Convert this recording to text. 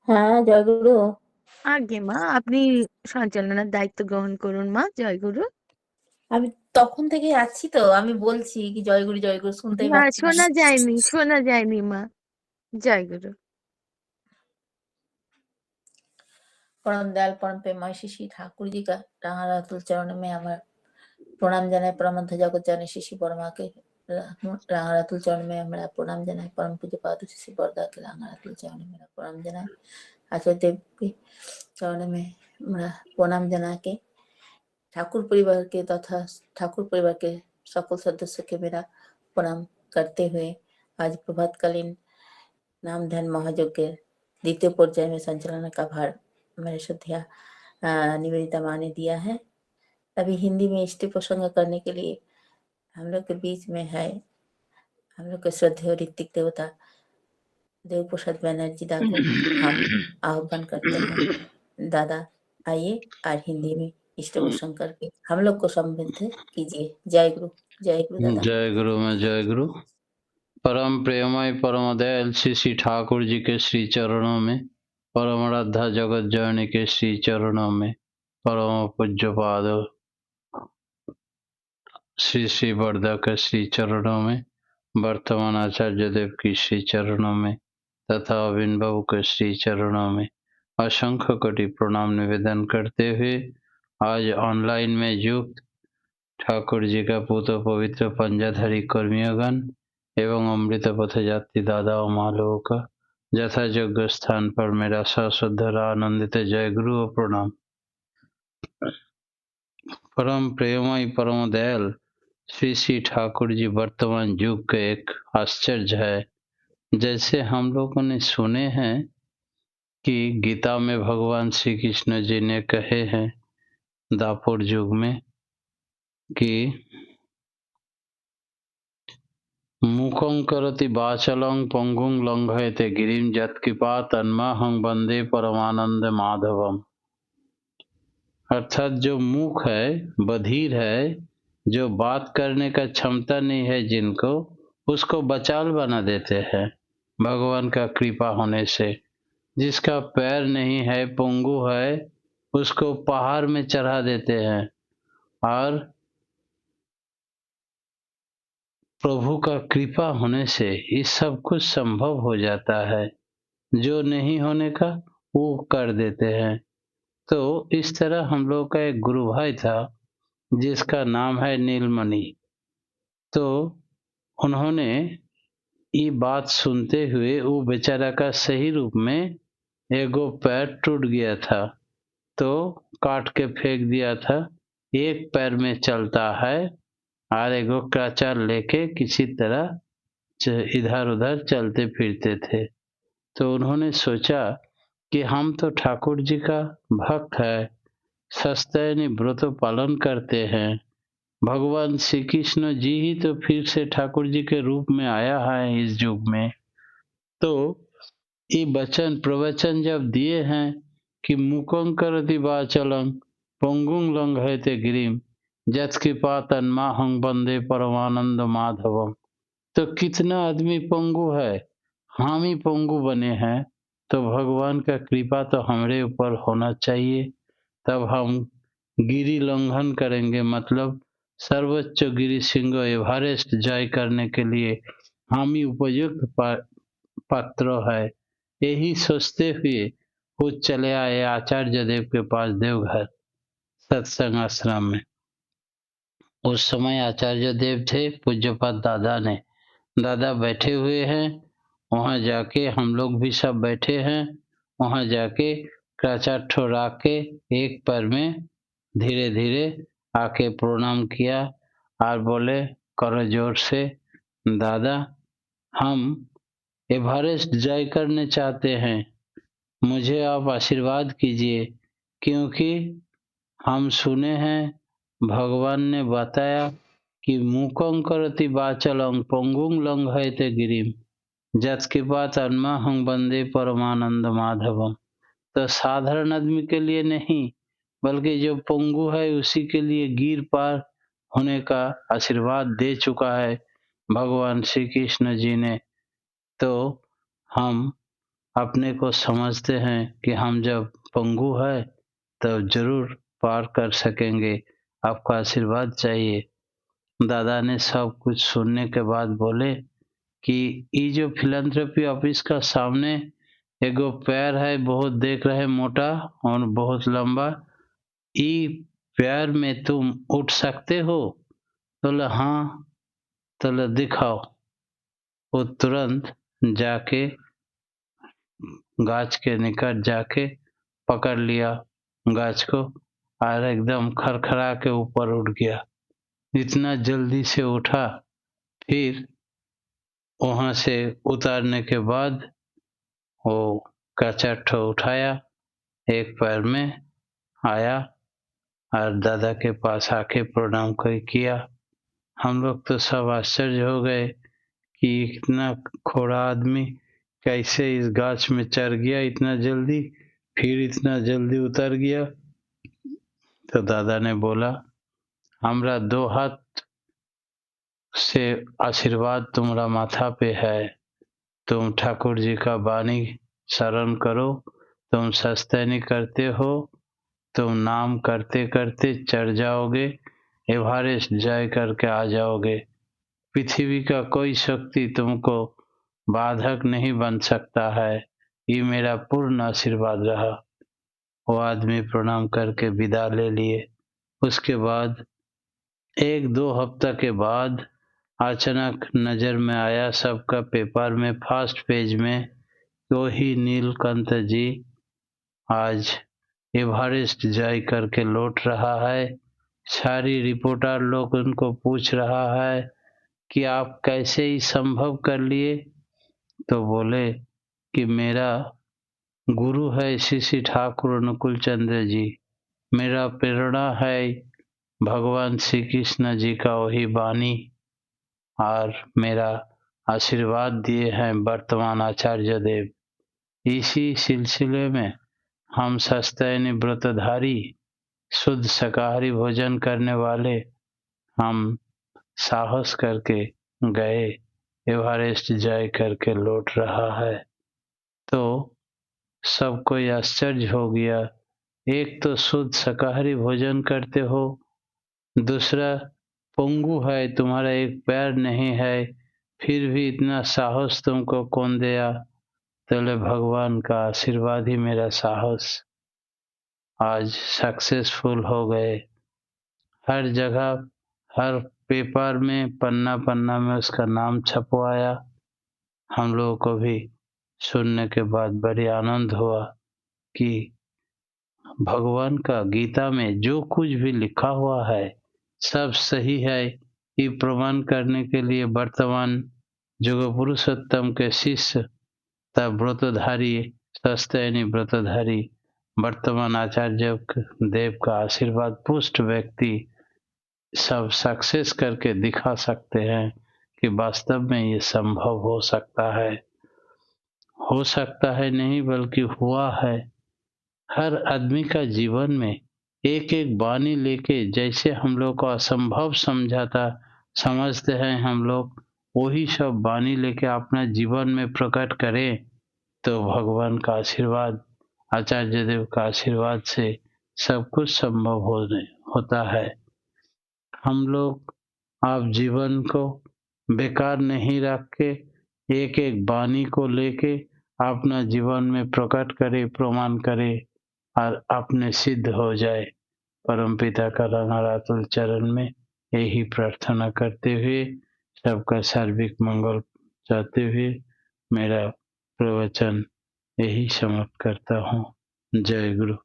হ্যাঁ, জয়গুরু। আজ্ঞে মা, আপনি সঞ্চালনার দায়িত্ব গ্রহণ করুন মা। জয়গুরু। আমি তখন থেকেই আছি তো, আমি বলছি কি জয়গুরু জয়গুরু, শুনতেই না, পাচ্ছি না। শোনা যায়নি মা। জয়গুরু। परम दयाल परम प्रेममय श्री श्री ठाकुर जी का राणा अतुल चरण में हमारा प्रणाम जनाए। परम जगत जाने श्री श्री वर्मा के राणा अतुल चरण में हमारा प्रणाम जनाए। परम पूज्य पाद श्री श्री बरदा के राणा अतुल चरण में मेरा प्रणाम जनाए। आचार्य देव के चरण में हमारा प्रणाम जना के ठाकुर परिवार के तथा ठाकुर परिवार के सकल सदस्य के मेरा प्रणाम करते हुए आज प्रभातकालीन नाम ध्यान महायज्ञ द्वितीय पर्याय में संचालन का भार मेरे श्रद्धा निवेदिता माँ ने दिया है। अभी हिंदी में इष्टि प्रसंग करने के लिए हम लोग के बीच में है हम लोग के श्रद्धेय ऋतिक देवता देव प्रसाद बनर्जी दा को हम आह्वान करते हैं। दादा आइए और हिंदी में इष्ट प्रसंग करके हम लोग को संबोधित कीजिए। जय गुरु दादा। जय गुरु में जय गुरु। परम प्रेममय परम दयाल श्री श्री ठाकुर जी के श्री चरणों में, परम आराध्या जगत जननी के श्री चरणों में, परम पूज्य पाद श्री श्री बरदा के श्री चरणों में, वर्तमान आचार्य देव की श्री चरणों में तथा अविन बाबू के श्री चरणों में असंख्य कोटि प्रणाम निवेदन करते हुए आज ऑनलाइन में युक्त ठाकुर जी का पूत पवित्र पंजाधारी कर्मियोगण एवं अमृत पथ यात्री दादा और माँ लोगों का यथायोग्य स्थान पर मेरा सश्रद्धा आनंदित जय गुरु और प्रणाम। परम प्रेममय परम दयाल श्री श्री ठाकुर जी वर्तमान युग का एक आश्चर्य है। जैसे हम लोगों ने सुने हैं कि गीता में भगवान श्री कृष्ण जी ने कहे हैं दापुर युग में कि मूकं करोति वाचालं पंगुं लंघयते गिरिं यत्कृपा तन्महं वंदे परमानंद माधवम। अर्थात जो मूक है, बधिर है, जो बात करने का क्षमता नहीं है जिनको, उसको बचाल बना देते हैं भगवान का कृपा होने से। जिसका पैर नहीं है, पंगु है, उसको पहाड़ में चढ़ा देते हैं और प्रभु का कृपा होने से ये सब कुछ संभव हो जाता है। जो नहीं होने का वो कर देते हैं। तो इस तरह हम लोग का एक गुरु भाई था जिसका नाम है नीलमणि। तो उन्होंने ये बात सुनते हुए वो बेचारा का सही रूप में एगो पैर टूट गया था तो काट के फेंक दिया था। एक पैर में चलता है और एगो क्राचा लेके किसी तरह इधर उधर चलते फिरते थे। तो उन्होंने सोचा कि हम तो ठाकुर जी का भक्त है, सस्तेनी व्रत पालन करते हैं, भगवान श्री कृष्ण जी ही तो फिर से ठाकुर जी के रूप में आया है इस युग में। तो ये वचन प्रवचन जब दिए हैं कि मुकं करति वाचलं पंगुं लंघयते गिरिम यत्कृपा तन्माहं वंदे परमानंद माधवम। तो कितना आदमी पंगु है, हम ही पंगु बने हैं, तो भगवान का कृपा तो हमारे ऊपर होना चाहिए, तब हम गिरि लंघन करेंगे। मतलब सर्वोच्च गिरि सिंह एवरेस्ट जय करने के लिए हम ही उपयुक्त पात्र है। यही सोचते हुए वो चले आए आचार्य देव के पास देवघर सत्संग आश्रम में। उस समय आचार्य देव थे, पूज्यपाद दादा बैठे हुए हैं। वहां जाके हम लोग भी सब बैठे हैं। वहां जाके क्राचा ठोरा के एक पैर में धीरे धीरे आके प्रणाम किया और बोले करो जोर से, दादा हम एवरेस्ट जय करने चाहते हैं, मुझे आप आशीर्वाद कीजिए, क्योंकि हम सुने हैं भगवान ने बताया कि मूकं करोति वाचालं पंगुं लंघयते गिरिम यत्कृपा तन्महं वंदे परमानंद माधवम। तो साधारण आदमी के लिए नहीं, बल्कि जो पंगु है उसी के लिए गिर पार होने का आशीर्वाद दे चुका है भगवान श्री कृष्ण जी ने। तो हम अपने को समझते हैं कि हम जब पंगु है तब जरूर पार कर सकेंगे, आपका आशीर्वाद चाहिए। दादा ने सब कुछ सुनने के बाद बोले कि ये जो फिलैंथ्रोपी ऑफिस का सामने एगो पैर है, बहुत देख रहे मोटा और बहुत लंबा, ई पैर में तुम उठ सकते हो? बोले हाँ। तो दिखाओ। वो तुरंत जाके गाछ के निकट जाके पकड़ लिया गाछ को और एकदम खरखरा के ऊपर उठ गया। इतना जल्दी से उठा, फिर वहां से उतारने के बाद वो कचट उठाया, एक पैर में आया और दादा के पास आके प्रणाम किया। हम लोग तो सब आश्चर्य हो गए कि इतना खोड़ा आदमी कैसे इस गाछ में चढ़ गया इतना जल्दी, फिर इतना जल्दी उतर गया। तो दादा ने बोला, हमरा 2 हाथ से आशीर्वाद तुम्हारा माथा पे है, तुम ठाकुर जी का वाणी शरण करो, तुम सस्तैनी करते हो, तुम नाम करते करते चढ़ जाओगे, एवरेस्ट जय करके आ जाओगे। पृथ्वी का कोई शक्ति तुमको बाधक नहीं बन सकता है, ये मेरा पूर्ण आशीर्वाद रहा। वो आदमी प्रणाम करके विदा ले लिए। उसके बाद 1-2 हफ्ता के बाद अचानक नजर में आया सबका पेपर में फर्स्ट पेज में, वही नीलकंठ जी आज एवरेस्ट जय करके लौट रहा है। सारी रिपोर्टर लोग उनको पूछ रहा है कि आप कैसे ही संभव कर लिए? तो बोले कि मेरा गुरु है श्री श्री ठाकुर अनुकूल चंद्र जी, मेरा प्रेरणा है भगवान श्री कृष्ण जी का वही वाणी, और मेरा आशीर्वाद दिए हैं वर्तमान आचार्य देव। इसी सिलसिले में हम सस्तैनी व्रतधारी शुद्ध शाकाहारी भोजन करने वाले हम साहस करके गए, एवरेस्ट जय करके लौट रहा है। तो सबको आश्चर्य हो गया, एक तो शुद्ध शाकाहारी भोजन करते हो, दूसरा पंगु है, तुम्हारा एक पैर नहीं है, फिर भी इतना साहस तुमको कौन दिया? तले भगवान का आशीर्वाद ही मेरा साहस, आज सक्सेसफुल हो गए। हर जगह हर पेपर में पन्ना पन्ना में उसका नाम छपवाया। हम लोगों को भी सुनने के बाद बड़ी आनंद हुआ कि भगवान का गीता में जो कुछ भी लिखा हुआ है सब सही है। ये प्रमाण करने के लिए वर्तमान युग पुरुषोत्तम के शिष्य तब व्रतधारी सस्तैनी व्रतधारी वर्तमान आचार्य देव का आशीर्वाद पुष्ट व्यक्ति सब सक्सेस करके दिखा सकते हैं कि वास्तव में ये संभव हो सकता है नहीं बल्कि हुआ है। हर आदमी का जीवन में एक एक वाणी लेके, जैसे हम लोग को असंभव समझते हैं हम लोग, वही सब वाणी लेके अपना जीवन में प्रकट करें तो भगवान का आशीर्वाद, आचार्य देव का आशीर्वाद से सब कुछ संभव होता है। हम लोग आप जीवन को बेकार नहीं रख के एक एक वाणी को लेके अपना जीवन में प्रकट करे, प्रमाण करे और अपने सिद्ध हो जाए। परमपिता का रंगारातुल चरण में यही प्रार्थना करते हुए, सबका सार्विक मंगल चाहते हुए मेरा प्रवचन यही समाप्त करता हूँ। जय गुरु।